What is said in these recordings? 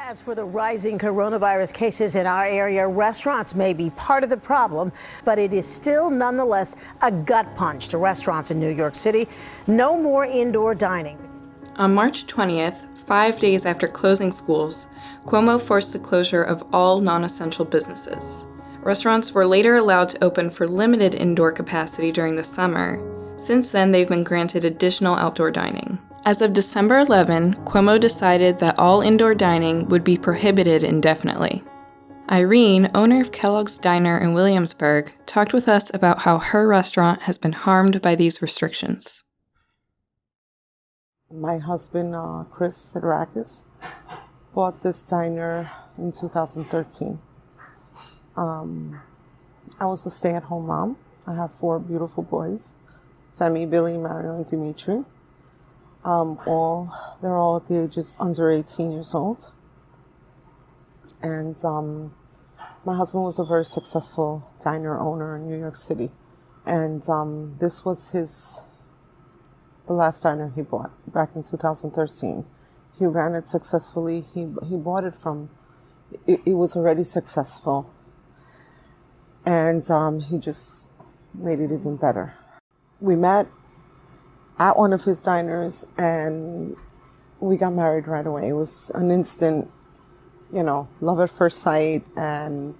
As for the rising coronavirus cases in our area, restaurants may be part of the problem, but it is still nonetheless a gut punch to restaurants in New York City. No more indoor dining. On March 20th, 5 days after closing schools, Cuomo forced the closure of all non-essential businesses. Restaurants were later allowed to open for limited indoor capacity during the summer. Since then, they've been granted additional outdoor dining. As of December 11, Cuomo decided that all indoor dining would be prohibited indefinitely. Irene, owner of Kellogg's Diner in Williamsburg, talked with us about how her restaurant has been harmed by these restrictions. My husband, Chris Siderakis, bought this diner in 2013. I was a stay-at-home mom. I have 4 beautiful boys, Femi, Billy, Mario, and Dimitri. They're all at the ages under 18 years old. And my husband was a very successful diner owner in New York City. And this was the last diner he bought back in 2013. He ran it successfully. He bought it from, it was already successful. And he just made it even better. We met at one of his diners and we got married right away. It was an instant, love at first sight. And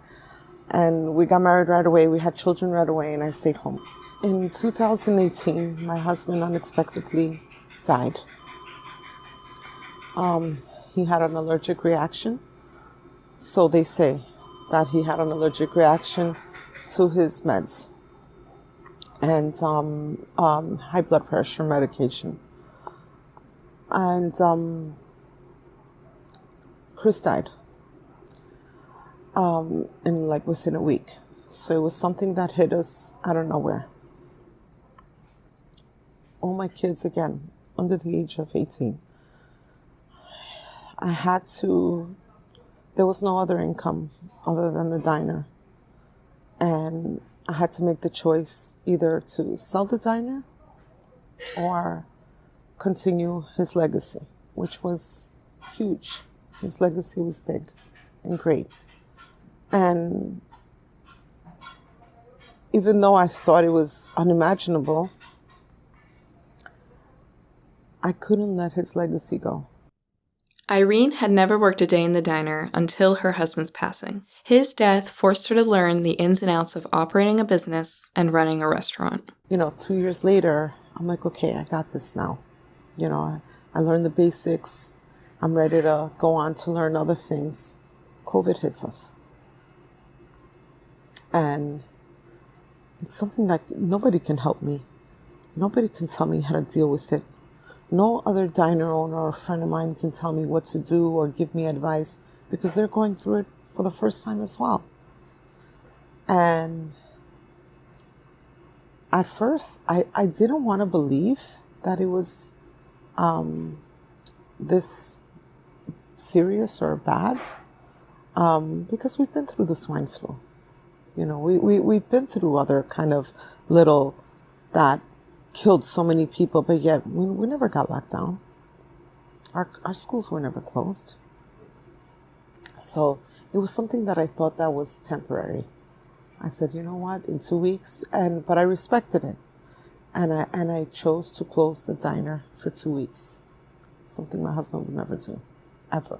we got married right away. We had children right away and I stayed home. In 2018, my husband unexpectedly died. He had an allergic reaction. So they say that he had an allergic reaction to his meds and high blood pressure medication. And Chris died within a week. So it was something that hit us out of nowhere. All my kids, again, under the age of 18. There was no other income other than the diner. And I had to make the choice either to sell the diner or continue his legacy, which was huge. His legacy was big and great. And even though I thought it was unimaginable, I couldn't let his legacy go. Irene had never worked a day in the diner until her husband's passing. His death forced her to learn the ins and outs of operating a business and running a restaurant. 2 years later, I'm like, okay, I got this now. I learned the basics. I'm ready to go on to learn other things. COVID hits us. And it's something that nobody can help me. Nobody can tell me how to deal with it. No other diner owner or friend of mine can tell me what to do or give me advice because they're going through it for the first time as well. And at first, I didn't want to believe that it was this serious or bad because we've been through the swine flu. We've been through other kind of little that killed so many people, but yet we never got locked down. Our schools were never closed. So it was something that I thought that was temporary. I said, you know what, in 2 weeks, but I respected it. And I chose to close the diner for 2 weeks. Something my husband would never do, ever.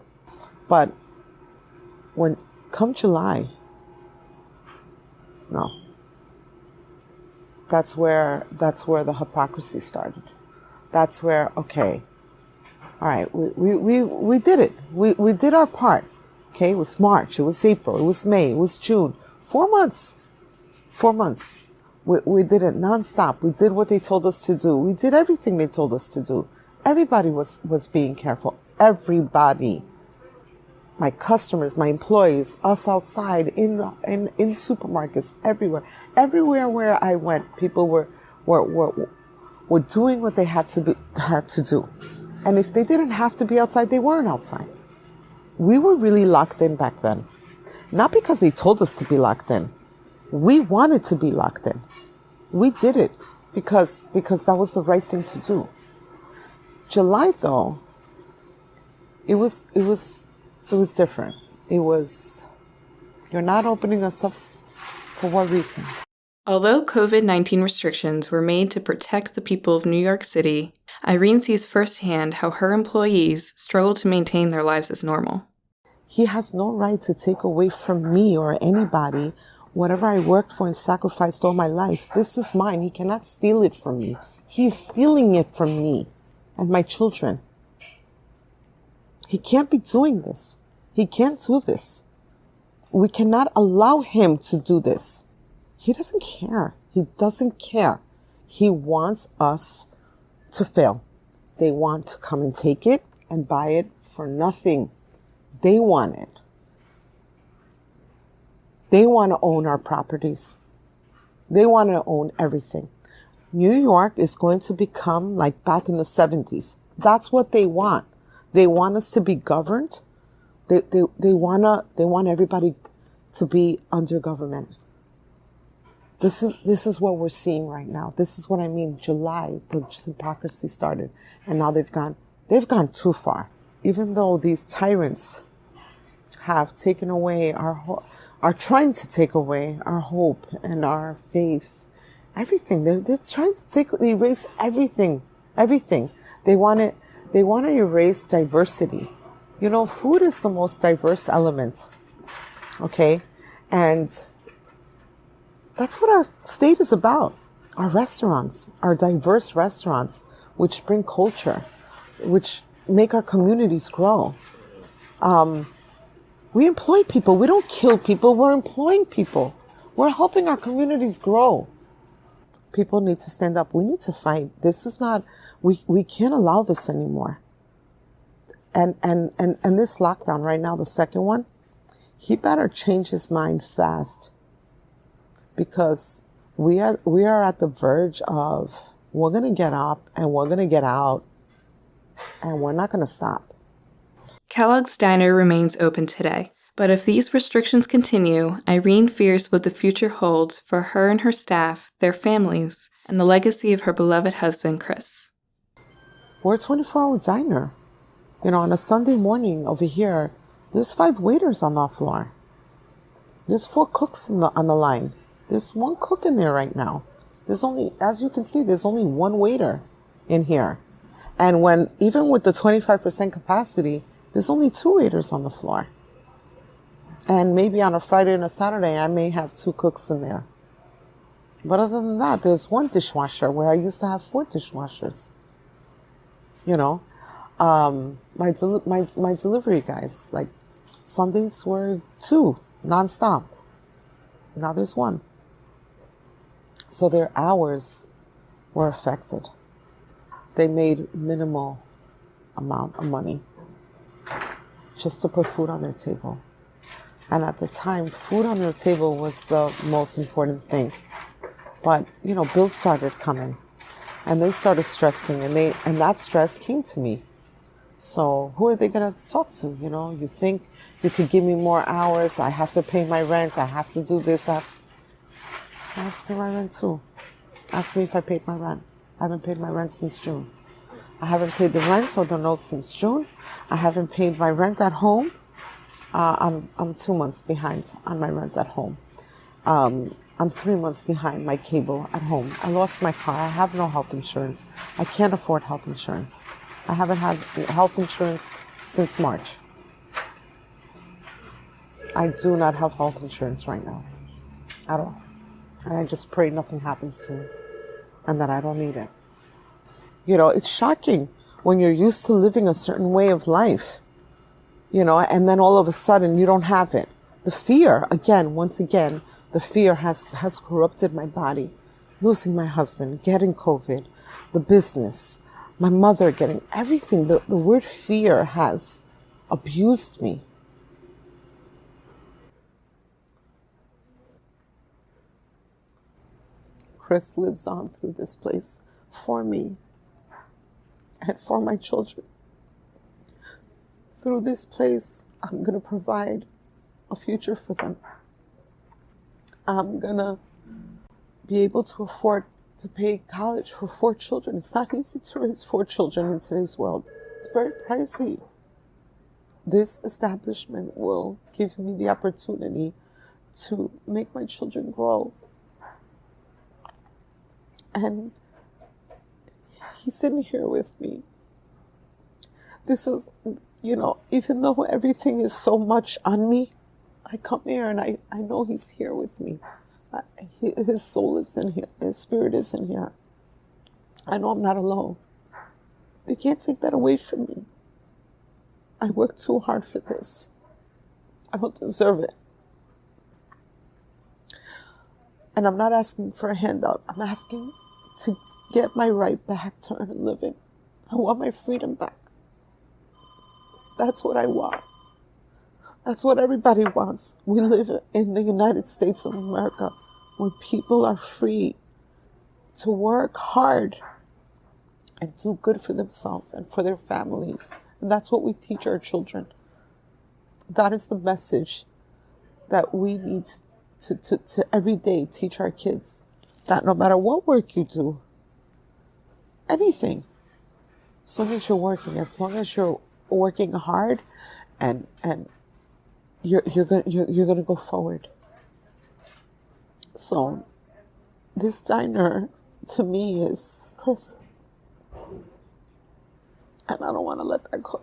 But come July, no. That's where the hypocrisy started. That's where, okay, all right, we did it. We did our part. Okay, it was March, it was April, it was May, it was June. 4 months. 4 months. We did it nonstop. We did what they told us to do. We did everything they told us to do. Everybody was being careful. Everybody. My customers, my employees, us outside, in supermarkets, everywhere. Everywhere where I went, people were doing what they had to do. And if they didn't have to be outside, they weren't outside. We were really locked in back then. Not because they told us to be locked in. We wanted to be locked in. We did it because that was the right thing to do. July, though, it was It was different. It was, you're not opening us up for what reason? Although COVID-19 restrictions were made to protect the people of New York City, Irene sees firsthand how her employees struggle to maintain their lives as normal. He has no right to take away from me or anybody whatever I worked for and sacrificed all my life. This is mine. He cannot steal it from me. He's stealing it from me and my children. He can't be doing this. He can't do this. We cannot allow him to do this. He doesn't care. He doesn't care. He wants us to fail. They want to come and take it and buy it for nothing. They want it. They want to own our properties. They want to own everything. New York is going to become like back in the 70s. That's what they want. They want us to be governed. They want everybody to be under government. This is what we're seeing right now. This is what I mean. July, the hypocrisy started, and now they've gone too far. Even though these tyrants have taken away are trying to take away our hope and our faith, everything. They're trying to erase everything. Everything. They want to erase diversity. You know, food is the most diverse element. Okay? And that's what our state is about. Our restaurants, our diverse restaurants, which bring culture, which make our communities grow. We employ people. We don't kill people. We're employing people. We're helping our communities grow. People need to stand up. We need to fight. This is not, we can't allow this anymore. And this lockdown right now, the second one, he better change his mind fast, because we are at the verge of, we're going to get up and we're going to get out, and we're not going to stop. Kellogg's Diner remains open today, but if these restrictions continue, Irene fears what the future holds for her and her staff, their families, and the legacy of her beloved husband, Chris. We're a 24-hour diner. You know, on a Sunday morning over here, there's 5 waiters on the floor. There's 4 cooks on the line. There's 1 cook in there right now. There's only, as you can see, there's only 1 waiter in here. And even with the 25% capacity, there's only 2 waiters on the floor. And maybe on a Friday and a Saturday, I may have 2 cooks in there. But other than that, there's 1 dishwasher where I used to have 4 dishwashers. You know, my delivery guys, like Sundays were 2 nonstop. Now there's 1. So their hours were affected. They made minimal amount of money just to put food on their table. And at the time, food on their table was the most important thing. But, you know, bills started coming, and they started stressing, and that stress came to me. So who are they going to talk to? You know, you think you could give me more hours. I have to pay my rent. I have to do this. I have to pay my rent too. Ask me if I paid my rent. I haven't paid my rent since June. I haven't paid the rent or the note since June. I haven't paid my rent at home. I'm 2 months behind on my rent at home. I'm 3 months behind my cable at home. I lost my car. I have no health insurance. I can't afford health insurance. I haven't had health insurance since March. I do not have health insurance right now at all. And I just pray nothing happens to me and that I don't need it. You know, it's shocking when you're used to living a certain way of life, you know, and then all of a sudden you don't have it. The fear, once again, the fear has corrupted my body. Losing my husband, getting COVID, the business, my mother getting everything. The word fear has abused me. Chris lives on through this place for me and for my children. Through this place, I'm going to provide a future for them. I'm going to be able to afford to pay college for 4 children. It's not easy to raise 4 children in today's world. It's very pricey. this establishment will give me the opportunity to make my children grow. And he's sitting here with me. This is, even though everything is so much on me, I come here and I know he's here with me. His soul is in here. His spirit is in here. I know I'm not alone. They can't take that away from me. I worked too hard for this. I don't deserve it. And I'm not asking for a handout. I'm asking to get my right back to earn a living. I want my freedom back. That's what I want. That's what everybody wants. We live in the United States of America where people are free to work hard and do good for themselves and for their families. And that's what we teach our children. That is the message that we need to every day teach our kids. That no matter what work you do, anything, as long as you're working, as long as you're working hard, and you're gonna go forward. So this diner to me is Chris, and I don't want to let that go.